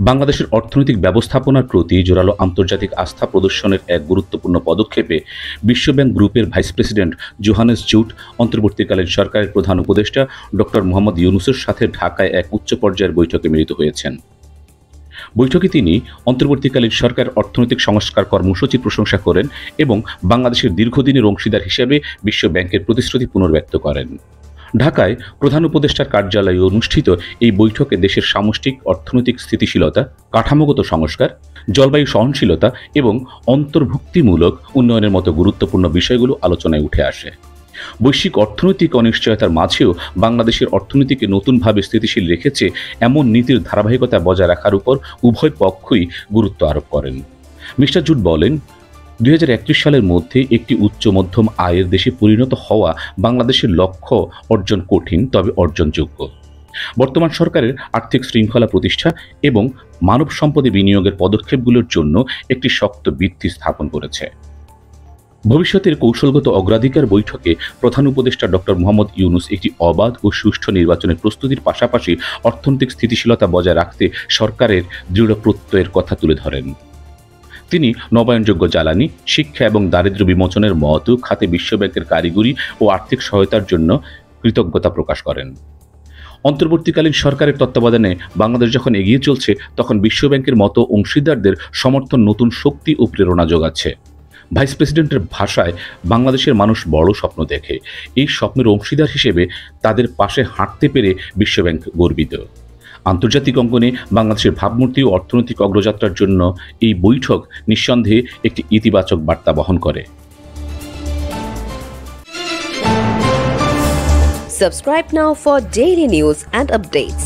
বাংলাদেশের অর্থনৈতিক ব্যবস্থাপনার প্রতি জোরালো আন্তর্জাতিক আস্থা প্রদর্শনের এক গুরুত্বপূর্ণ পদক্ষেপে বিশ্বব্যাংক গ্রুপের ভাইস প্রেসিডেন্ট জোহানেস জুট অন্তর্বর্তীকালীন সরকারের প্রধান উপদেষ্টা ডক্টর মোহাম্মদ ইউনূসের সাথে ঢাকায় এক উচ্চ পর্যায়ের বৈঠকে মিলিত হয়েছেন। বৈঠকে তিনি অন্তর্বর্তীকালীন সরকার অর্থনৈতিক সংস্কার কর্মসূচির প্রশংসা করেন এবং বাংলাদেশের দীর্ঘদিনের অংশীদার হিসেবে বিশ্ব ব্যাংকের প্রতিশ্রুতি পুনর্ব্যক্ত করেন। ঢাকায় প্রধান উপদেষ্টার কার্যালয়ে অনুষ্ঠিত এই বৈঠকে দেশের সামষ্টিক অর্থনৈতিক স্থিতিশীলতা, কাঠামোগত সংস্কার, জলবায়ু সহনশীলতা এবং অন্তর্ভুক্তিমূলক উন্নয়নের মতো গুরুত্বপূর্ণ বিষয়গুলো আলোচনায় উঠে আসে। বৈশ্বিক অর্থনৈতিক অনিশ্চয়তার মাঝেও বাংলাদেশের অর্থনীতিকে নতুনভাবে স্থিতিশীল রেখেছে এমন নীতির ধারাবাহিকতা বজায় রাখার উপর উভয় পক্ষই গুরুত্ব আরোপ করেন। মিস্টার জুট বলেন, 2031 সালের মধ্যে একটি উচ্চ মধ্যম আয়ের দেশে পরিণত হওয়া বাংলাদেশের লক্ষ্য অর্জন কঠিন, তবে অর্জনযোগ্য। বর্তমান সরকারের আর্থিক শৃঙ্খলা প্রতিষ্ঠা এবং মানব সম্পদে বিনিয়োগের পদক্ষেপগুলোর জন্য একটি শক্ত ভিত্তি স্থাপন করেছে। ভবিষ্যতের কৌশলগত অগ্রাধিকার বৈঠকে প্রধান উপদেষ্টা ডক্টর মোহাম্মদ ইউনূস একটি অবাধ ও সুষ্ঠু নির্বাচনের প্রস্তুতির পাশাপাশি অর্থনৈতিক স্থিতিশীলতা বজায় রাখতে সরকারের দৃঢ় প্রত্যয়ের কথা তুলে ধরেন। তিনি নবায়নযোগ্য জ্বালানি, শিক্ষা এবং দারিদ্র্য বিমোচনের মতো খাতে বিশ্বব্যাংকের কারিগরি ও আর্থিক সহায়তার জন্য কৃতজ্ঞতা প্রকাশ করেন। অন্তর্বর্তীকালীন সরকারের তত্ত্বাবধানে বাংলাদেশ যখন এগিয়ে চলছে, তখন বিশ্বব্যাংকের মতো অংশীদারদের সমর্থন নতুন শক্তি ও প্রেরণা যোগাচ্ছে। ভাইস প্রেসিডেন্টের ভাষায়, বাংলাদেশের মানুষ বড় স্বপ্ন দেখে। এই স্বপ্নের অংশীদার হিসেবে তাদের পাশে হাঁটতে পেরে বিশ্বব্যাংক গর্বিত। আন্তর্জাতিক অঙ্গনে বাংলাদেশের ভাবমূর্তি ও অর্থনৈতিক অগ্রযাত্রার জন্য এই বৈঠক নিঃসন্দেহে একটি ইতিবাচক বার্তা বহন করে। Subscribe now for daily news and updates.